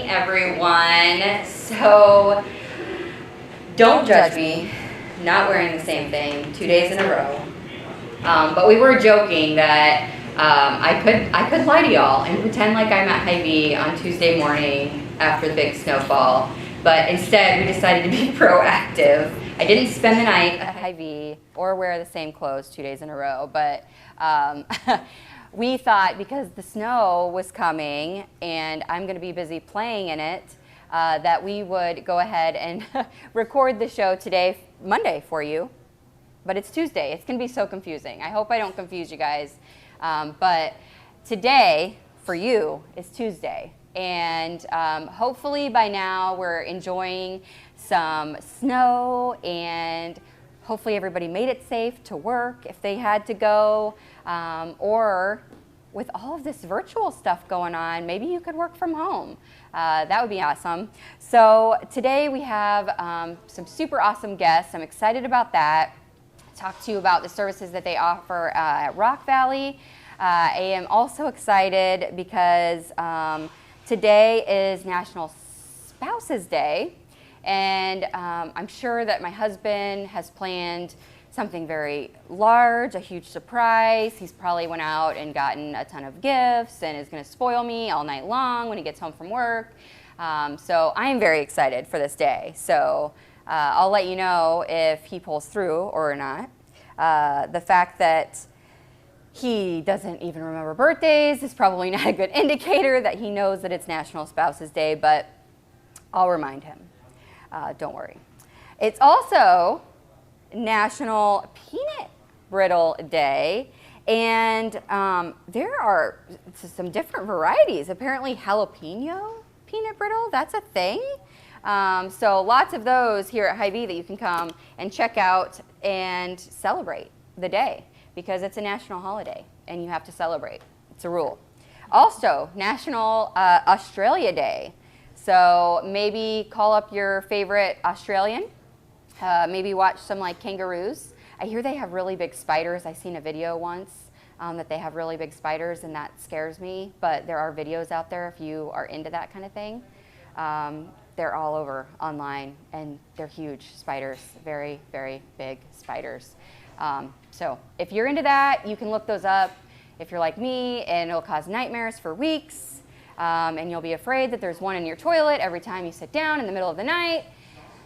everyone. So don't judge me, not wearing the same thing 2 days in a row. But we were joking that I could lie to y'all and pretend like I'm at Hy-Vee on Tuesday morning after the big snowfall. But instead, we decided to be proactive. I didn't spend the night at Hy-Vee or wear the same clothes 2 days in a row, but we thought because the snow was coming and I'm going to be busy playing in it, that we would go ahead and record the show today, Monday, for you. But it's Tuesday. It's going to be so confusing. I hope I don't confuse you guys. But today, for you, is Tuesday. And hopefully by now we're enjoying some snow, and hopefully everybody made it safe to work if they had to go. Or with all of this virtual stuff going on, maybe you could work from home. That would be awesome. So today we have some super awesome guests. I'm excited about that. Talk to you about the services that they offer at Rock Valley. I am also excited because today is National Spouses Day, and I'm sure that my husband has planned something very large, a huge surprise. He's probably went out and gotten a ton of gifts and is going to spoil me all night long when he gets home from work. So I am very excited for this day. So I'll let you know if he pulls through or not. The fact that he doesn't even remember birthdays is probably not a good indicator that he knows that it's National Spouses Day, but I'll remind him. Don't worry. It's also National Peanut Brittle Day, and there are some different varieties. Apparently jalapeno peanut brittle, that's a thing. So lots of those here at Hy-Vee that you can come and check out and celebrate the day, because it's a national holiday and you have to celebrate. It's a rule. Also, National Australia Day. So maybe call up your favorite Australian. Maybe watch some like kangaroos. I hear they have really big spiders. I seen a video once that they have really big spiders, and that scares me. But there are videos out there if you are into that kind of thing. They're all over online, and they're huge spiders, very, very big spiders. So if you're into that, you can look those up. If you're like me, and it'll cause nightmares for weeks, and you'll be afraid that there's one in your toilet every time you sit down in the middle of the night,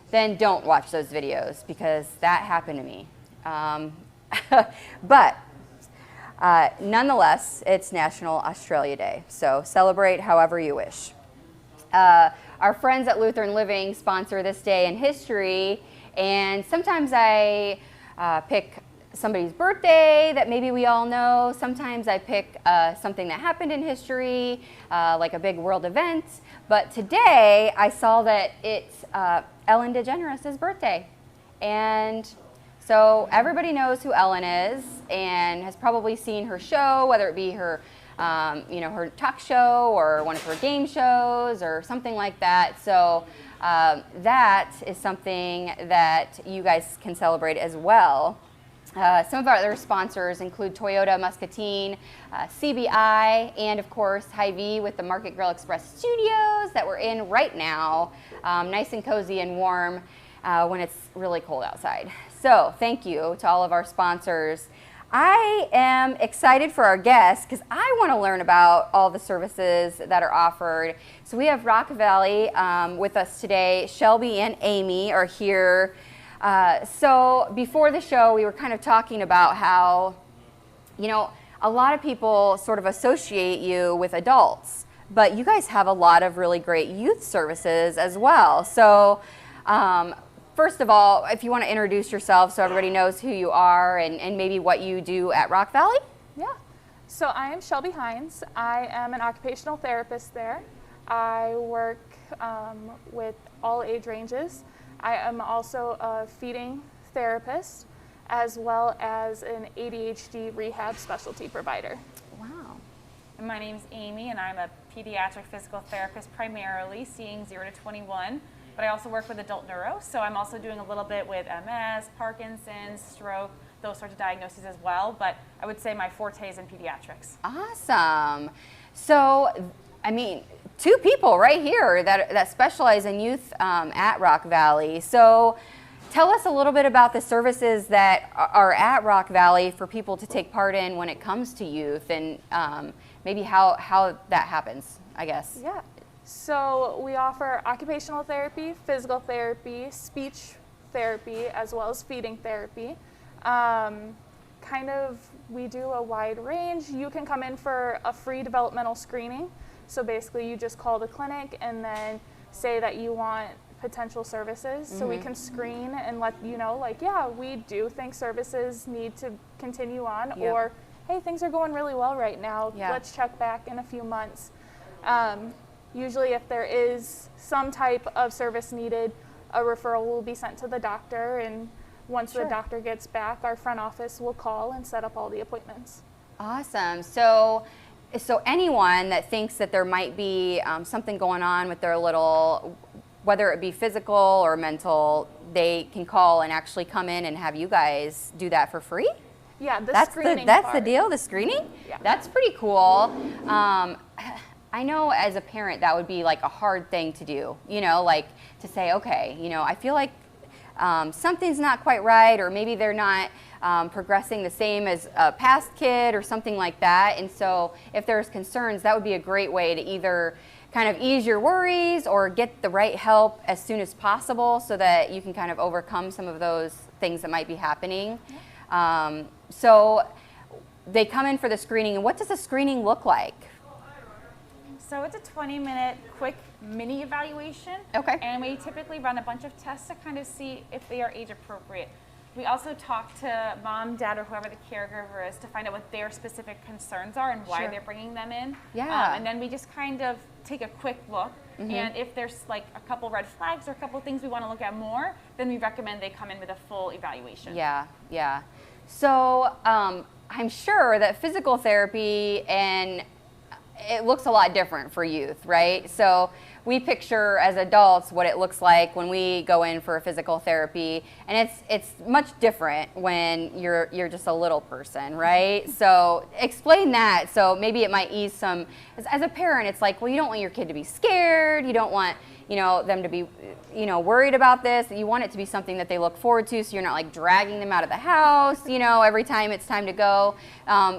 then don't watch those videos, because that happened to me. But nonetheless, it's National Australia Day, so celebrate however you wish. Our friends at Lutheran Living sponsor this day in history, and sometimes I pick somebody's birthday that maybe we all know. Sometimes I pick something that happened in history, like a big world event. But today I saw that it's Ellen DeGeneres' birthday. And so everybody knows who Ellen is and has probably seen her show, whether it be her her talk show or one of her game shows or something like that. So that is something that you guys can celebrate as well. Some of our other sponsors include Toyota Muscatine, CBI, and of course Hy-Vee with the Market Grille Express Studios that we're in right now. Nice and cozy and warm when it's really cold outside. So thank you to all of our sponsors. I am excited for our guests because I want to learn about all the services that are offered. So we have Rock Valley with us today. Shelby and Amy are here. So before the show, we were kind of talking about how, a lot of people sort of associate you with adults, but you guys have a lot of really great youth services as well. So first of all, if you want to introduce yourself so everybody knows who you are and maybe what you do at Rock Valley. Yeah. So I am Shelby Hinz. I am an occupational therapist there. I work with all age ranges. I am also a feeding therapist as well as an ADHD rehab specialty provider. Wow. And my name's Amy, and I'm a pediatric physical therapist primarily, seeing 0 to 21. But I also work with adult neuro, so I'm also doing a little bit with MS, Parkinson's, stroke, those sorts of diagnoses as well. But I would say my forte is in pediatrics. Awesome. So, two people right here that specialize in youth at Rock Valley. So tell us a little bit about the services that are at Rock Valley for people to take part in when it comes to youth, and maybe how that happens, I guess. Yeah. So we offer occupational therapy, physical therapy, speech therapy, as well as feeding therapy. We do a wide range. You can come in for a free developmental screening. So basically you just call the clinic and then say that you want potential services. So we can screen and let you know, like, yeah, we do think services need to continue on, or hey, things are going really well right now. Let's check back in a few months. Usually if there is some type of service needed, a referral will be sent to the doctor, and once the doctor gets back, our front office will call and set up all the appointments. Awesome. So anyone that thinks that there might be something going on with their little, whether it be physical or mental, they can call and actually come in and have you guys do that for free? Yeah, that's the deal, the screening? Yeah. That's pretty cool. I know as a parent that would be like a hard thing to do, like to say, okay, I feel like something's not quite right, or maybe they're not progressing the same as a past kid or something like that. And so if there's concerns, that would be a great way to either kind of ease your worries or get the right help as soon as possible so that you can kind of overcome some of those things that might be happening. So they come in for the screening, and what does the screening look like? So it's a 20-minute quick mini evaluation. Okay. And we typically run a bunch of tests to kind of see if they are age appropriate. We also talk to mom, dad, or whoever the caregiver is to find out what their specific concerns are and why they're bringing them in. Yeah. And then we just kind of take a quick look. And if there's like a couple red flags or a couple things we want to look at more, then we recommend they come in with a full evaluation. Yeah. So I'm sure that physical therapy, and it looks a lot different for youth, right? So we picture as adults what it looks like when we go in for a physical therapy, and it's much different when you're just a little person, right? So explain that. So maybe it might ease some. As a parent, it's like, well, you don't want your kid to be scared. You don't want them to be worried about this. You want it to be something that they look forward to, so you're not like dragging them out of the house every time it's time to go.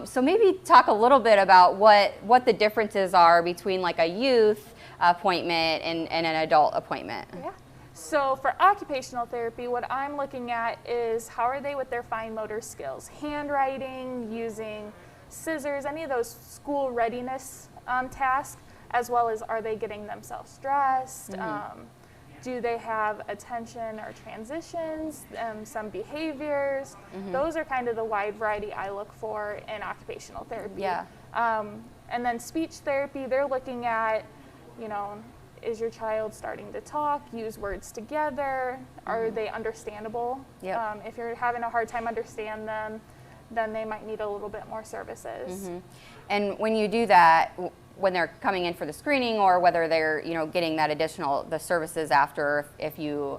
So maybe talk a little bit about what the differences are between like a youth appointment and an adult appointment. Yeah. So for occupational therapy, what I'm looking at is how are they with their fine motor skills, handwriting, using scissors, any of those school readiness tasks, as well as are they getting themselves dressed, do they have attention or transitions, some behaviors. Those are kind of the wide variety I look for in occupational therapy. Yeah. And then speech therapy, they're looking at, is your child starting to talk, use words together? Are they understandable? Yep. If you're having a hard time understanding them, then they might need a little bit more services. And when you do that, when they're coming in for the screening, or whether they're getting that the services after, if you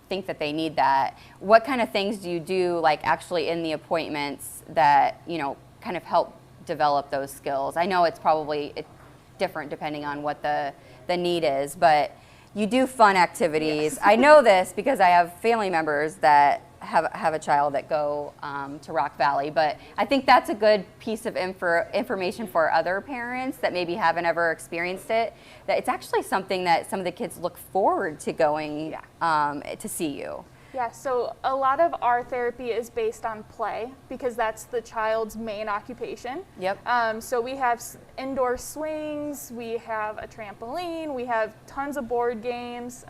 think that they need that, what kind of things do you do, like actually in the appointments, that kind of help develop those skills? I know it's different depending on what the need is, but you do fun activities. Yes. I know this because I have family members that have a child that go to Rock Valley, but I think that's a good piece of information for other parents that maybe haven't ever experienced it, that it's actually something that some of the kids look forward to going to see you. Yeah, so a lot of our therapy is based on play because that's the child's main occupation. Yep. So we have indoor swings, we have a trampoline, we have tons of board games.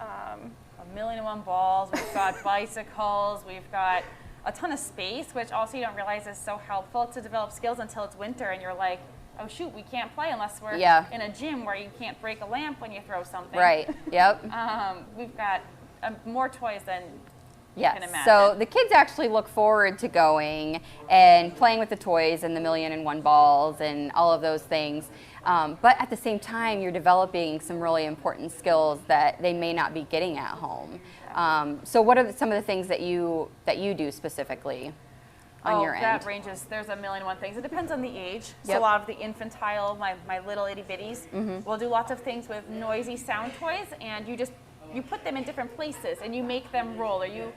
1,000,001 balls, we've got bicycles, we've got a ton of space, which also you don't realize is so helpful to develop skills until it's winter and you're like, oh shoot, we can't play unless we're in a gym where you can't break a lamp when you throw something. Right, yep. We've got more toys than yes. you can imagine. So the kids actually look forward to going and playing with the toys and the 1,000,001 balls and all of those things. But at the same time, you're developing some really important skills that they may not be getting at home. So what are some of the things that you do specifically? on your end? That ranges, there's a million and one things. It depends on the age. So Yep. a lot of the infantile, my little itty bitties, will do lots of things with noisy sound toys, and you put them in different places and you make them roll, or you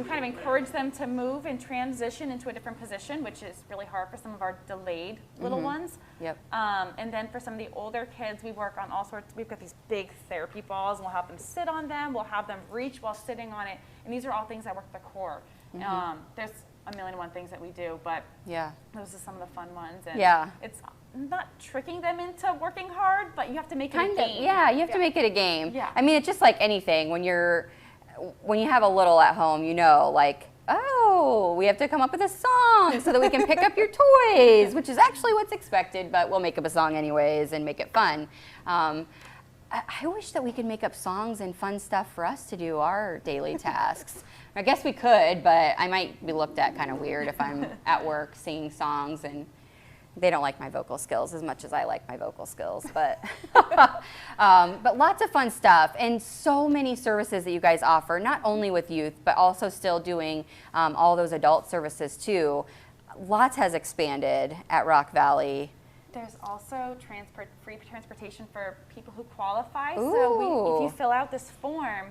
kind of encourage them to move and transition into a different position, which is really hard for some of our delayed little ones. Yep. And then for some of the older kids, we work on all sorts. We've got these big therapy balls, and we'll have them sit on them. We'll have them reach while sitting on it. And these are all things that work the core. There's a million and one things that we do, but Yeah. those are some of the fun ones. And Yeah. it's not tricking them into working hard, but you have to make it a Kind of, game. yeah, you have to make it a game. Yeah. I mean, it's just like anything. When you have a little at home, you know, like, oh, we have to come up with a song so that we can pick up your toys, which is actually what's expected, but we'll make up a song anyways and make it fun. I wish that we could make up songs and fun stuff for us to do our daily tasks. I guess we could, but I might be looked at kind of weird if I'm at work singing songs, and they don't like my vocal skills as much as I like my vocal skills, but lots of fun stuff and so many services that you guys offer, not only with youth, but also still doing all those adult services too. Lots has expanded at Rock Valley. There's also free transportation for people who qualify. Ooh. So if you fill out this form,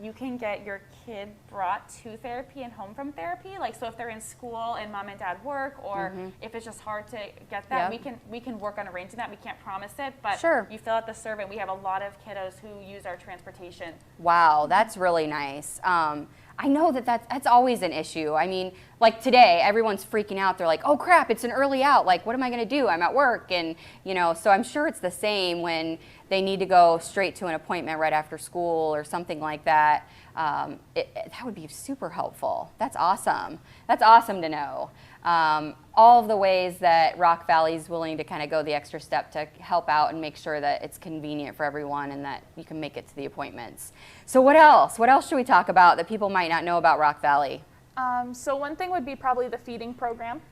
you can get your kid brought to therapy and home from therapy. Like, so if they're in school and mom and dad work, or if it's just hard to get that, we can work on arranging that. We can't promise it, but Sure. you fill out the survey. We have a lot of kiddos who use our transportation. Wow, that's really nice. I know that's always an issue. I mean, like today, everyone's freaking out. They're like, oh crap, it's an early out. Like, what am I going to do? I'm at work. And, so I'm sure it's the same when they need to go straight to an appointment right after school or something like that. That would be super helpful. That's awesome. That's awesome to know. All of the ways that Rock Valley is willing to kind of go the extra step to help out and make sure that it's convenient for everyone and that you can make it to the appointments. So what else? What else should we talk about that people might not know about Rock Valley? So one thing would be probably the feeding program.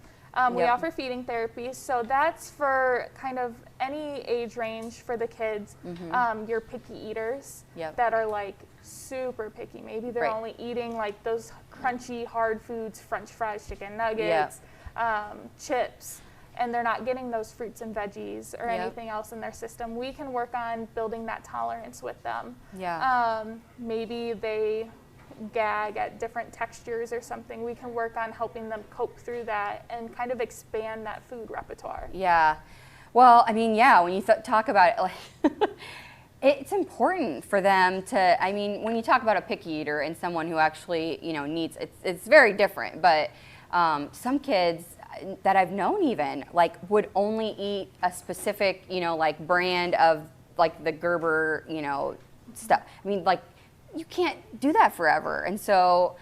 We Yep. offer feeding therapy, so that's for kind of any age range for the kids. Your picky eaters Yep. that are like super picky. Maybe they're Right. only eating like those crunchy hard foods, French fries, chicken nuggets, chips, and they're not getting those fruits and veggies or Yep. anything else in their system. We can work on building that tolerance with them. Yeah. Maybe they gag at different textures or something. We can work on helping them cope through that and kind of expand that food repertoire. Yeah. Well, I mean, yeah, when you talk about it, like, it's important for them to, I mean, when you talk about a picky eater and someone who actually, needs, it's very different, but some kids that I've known even, like, would only eat a specific, like, brand of, like, the Gerber, stuff. I mean, like, you can't do that forever. And so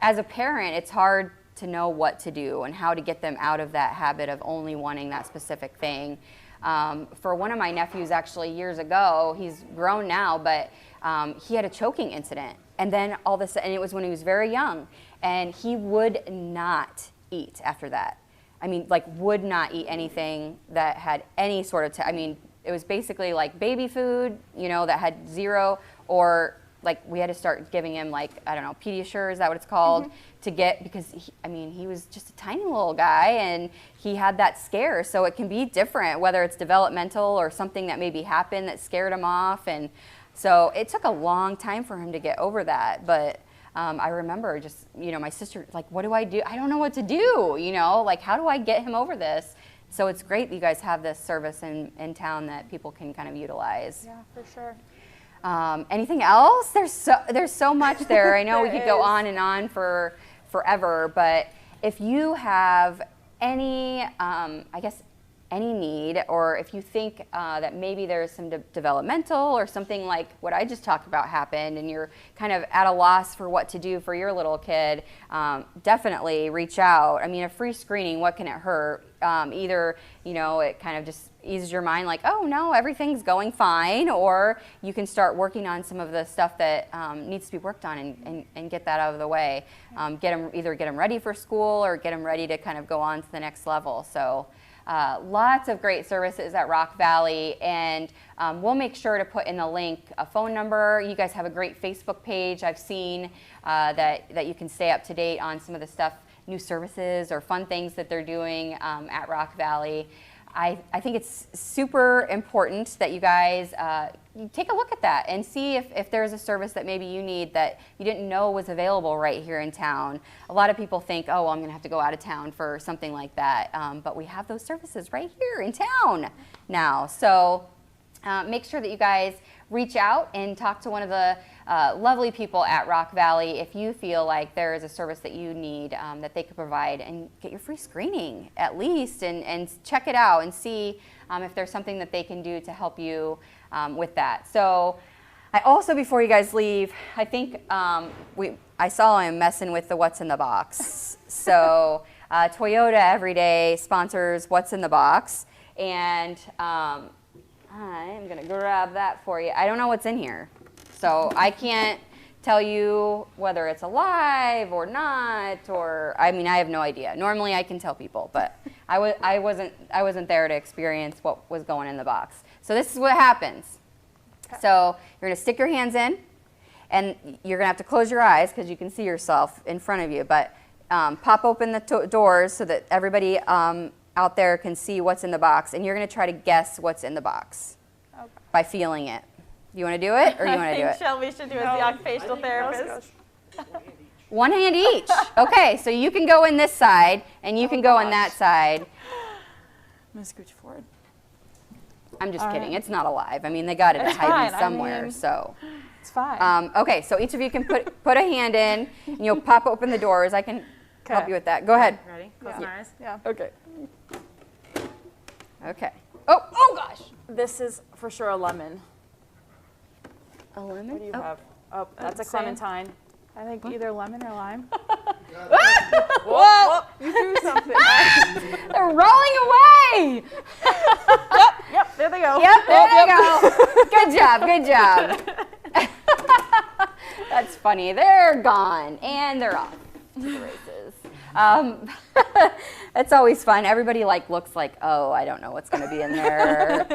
as a parent, it's hard to know what to do and how to get them out of that habit of only wanting that specific thing. For one of my nephews, actually years ago, he's grown now, but he had a choking incident. And then all of a sudden, and it was when he was very young, and he would not eat after that. I mean, like, would not eat anything that had any sort of, I mean, it was basically like baby food, that had zero, or like we had to start giving him, like, I don't know, Pediasure, is that what it's called, to get, because he was just a tiny little guy and he had that scare. So it can be different, whether it's developmental or something that maybe happened that scared him off. And so it took a long time for him to get over that. But I remember just, my sister, like, what do I do? I don't know what to do, like, how do I get him over this? So it's great that you guys have this service in town that people can kind of utilize. Yeah, for sure. Anything else? There's so much there. I know we could go is. on and on for forever, but if you have any, any need, or if you think that maybe there's some developmental or something like what I just talked about happened and you're kind of at a loss for what to do for your little kid, definitely reach out. I mean, a free screening, what can it hurt? Either, it kind of just eases your mind like, oh no, everything's going fine, or you can start working on some of the stuff that needs to be worked on and get that out of the way. Either get them ready for school or get them ready to kind of go on to the next level. So lots of great services at Rock Valley, and we'll make sure to put in the link a phone number. You guys have a great Facebook page. I've seen that you can stay up to date on some of the stuff new services or fun things that they're doing at Rock Valley. I think it's super important that you guys you take a look at that and see if there's a service that maybe you need that you didn't know was available right here in town. A lot of people think, oh, well, I'm going to have to go out of town for something like that. But we have those services right here in town now. So make sure that you guys reach out and talk to one of the lovely people at Rock Valley if you feel like there is a service that you need that they could provide, and get your free screening at least and check it out and see if there's something that they can do to help you with that. So I also, before you guys leave, I think I saw him messing with the What's in the Box. So Toyota every day sponsors What's in the Box, and I'm going to grab that for you. I don't know what's in here, so I can't tell you whether it's alive or not, or I mean, I have no idea. Normally I can tell people, but I wasn't there to experience what was going in the box. So this is what happens. Okay. So you're going to stick your hands in, and you're going to have to close your eyes because you can see yourself in front of you, but pop open the doors so that everybody out there can see what's in the box, and you're going to try to guess what's in the box by feeling it. You want to do it, or you want to do it? Shelby should do it as the occupational therapist. One hand each. Okay, so you can go in this side, and you can go in that side. I'm going to scooch forward. I'm just kidding. It's not alive. I mean, they got it at Hy-Vee somewhere, so. It's fine. Okay, so each of you can put a hand in, and you'll pop open the doors. I can help you with that. Go ahead. Ready? Close my eyes. Yeah. Okay. Okay. Oh gosh. This is for sure a lemon. A lemon? What do you have? Oh, that's a clementine. I think either lemon or lime. Whoa! You threw something. They're rolling away. Yep, there they go. Yep, there they go. Good job. That's funny. They're gone, and they're off to the races. It's always fun. Everybody looks like, oh, I don't know what's going to be in there.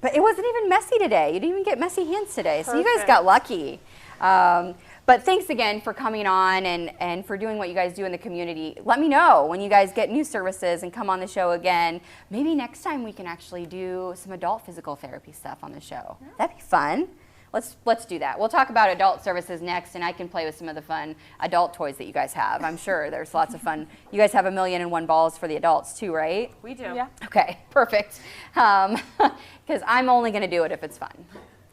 But it wasn't even messy today. You didn't even get messy hands today, so you guys got lucky. But thanks again for coming on and for doing what you guys do in the community. Let me know when you guys get new services and come on the show again. Maybe next time we can actually do some adult physical therapy stuff on the show. Yeah. That'd be fun. Let's do that. We'll talk about adult services next, and I can play with some of the fun adult toys that you guys have. I'm sure there's lots of fun. You guys have 1,000,001 balls for the adults too, right? We do. Yeah. Okay, perfect. Because I'm only going to do it if it's fun.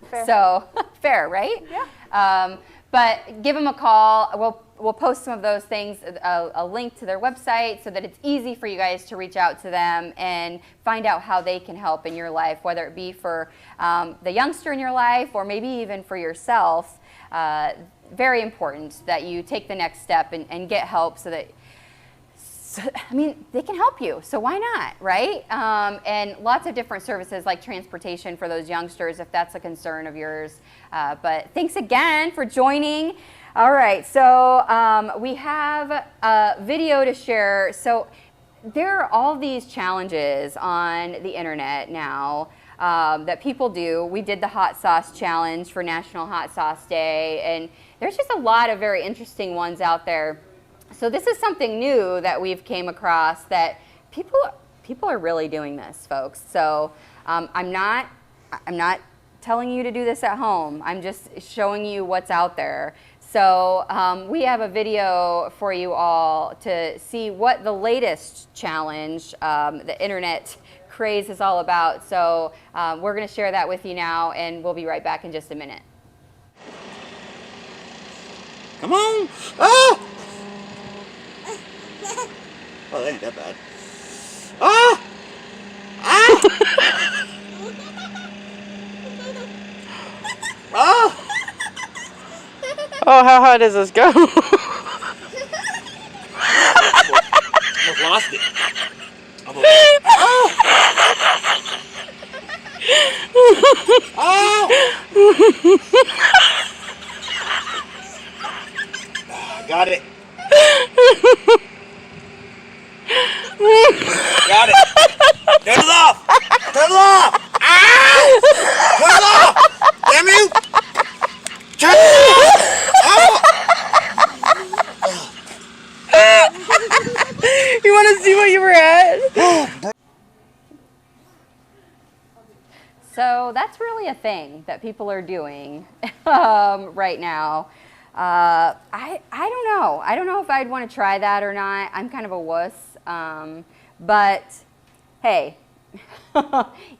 Fair. So fair, right? Yeah. But give them a call. We'll post some of those things, a link to their website, so that it's easy for you guys to reach out to them and find out how they can help in your life, whether it be for the youngster in your life or maybe even for yourself. Very important that you take the next step and get help so that, I mean, they can help you, so why not, right? And lots of different services like transportation for those youngsters if that's a concern of yours. But thanks again for joining. All right, so we have a video to share. So there are all these challenges on the internet now that people do. We did the hot sauce challenge for National Hot Sauce Day, and there's just a lot of very interesting ones out there. So this is something new that we've came across, that people are really doing this, folks. So I'm not telling you to do this at home. I'm just showing you what's out there. So we have a video for you all to see what the latest challenge, the internet craze, is all about. So we're going to share that with you now, and we'll be right back in just a minute. Come on! Ah! Oh, that ain't that bad. Ah! Ah! Ah! Oh, how high does this go? Almost lost it. Got it. Got it. Turn it off. Turn it off. Ah! Turn it off. Damn you. Turn it off. Oh. really a thing that people are doing right now. I don't know. I don't know if I'd want to try that or not. I'm kind of a wuss. But hey,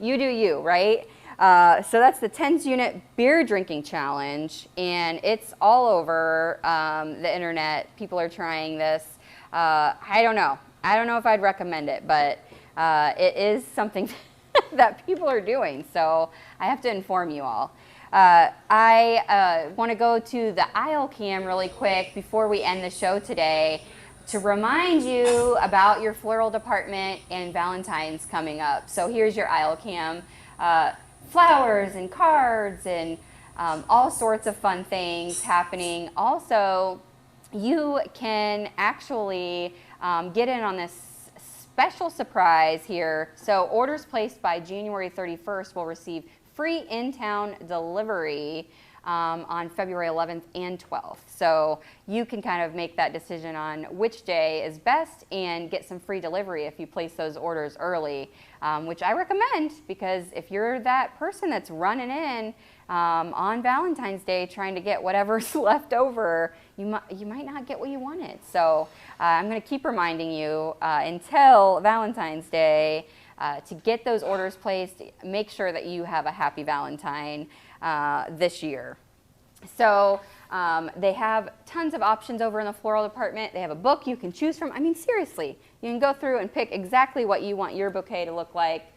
you do you, right? So that's the 10 unit beer drinking challenge, and it's all over the internet. People are trying this. I don't know. I don't know if I'd recommend it, but it is something that people are doing, so I have to inform you all. I want to go to the aisle cam really quick before we end the show today to remind you about your floral department and Valentine's coming up. So here's your aisle cam. Flowers and cards and all sorts of fun things happening. Also, you can actually get in on this special surprise here. So orders placed by January 31st will receive free in-town delivery on February 11th and 12th. So you can kind of make that decision on which day is best and get some free delivery if you place those orders early, which I recommend, because if you're that person that's running in on Valentine's Day trying to get whatever's left over, you might not get what you wanted. So I'm going to keep reminding you until Valentine's Day to get those orders placed. Make sure that you have a happy Valentine this year. So they have tons of options over in the floral department. They have a book you can choose from. I mean, seriously, you can go through and pick exactly what you want your bouquet to look like,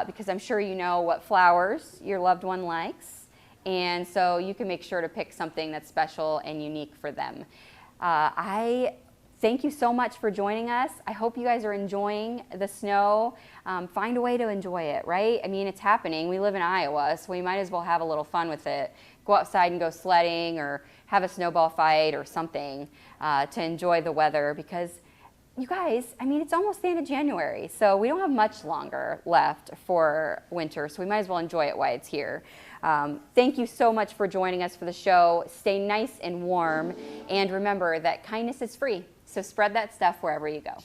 because I'm sure you know what flowers your loved one likes. And so you can make sure to pick something that's special and unique for them. I thank you so much for joining us. I hope you guys are enjoying the snow. Find a way to enjoy it, right? I mean, it's happening. We live in Iowa, so we might as well have a little fun with it. Go outside and go sledding or have a snowball fight or something to enjoy the weather, because you guys, I mean, it's almost the end of January, so we don't have much longer left for winter, so we might as well enjoy it while it's here. Thank you so much for joining us for the show. Stay nice and warm, and remember that kindness is free, so spread that stuff wherever you go.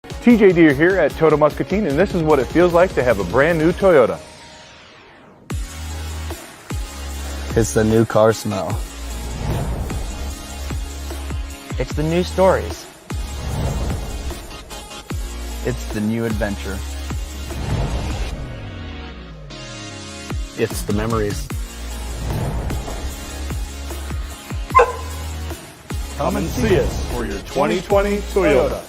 TJ Deere here at Toyota Muscatine, and this is what it feels like to have a brand new Toyota. It's the new car smell. It's the new stories. It's the new adventure. It's the memories. Come and see us for your 2020 Toyota.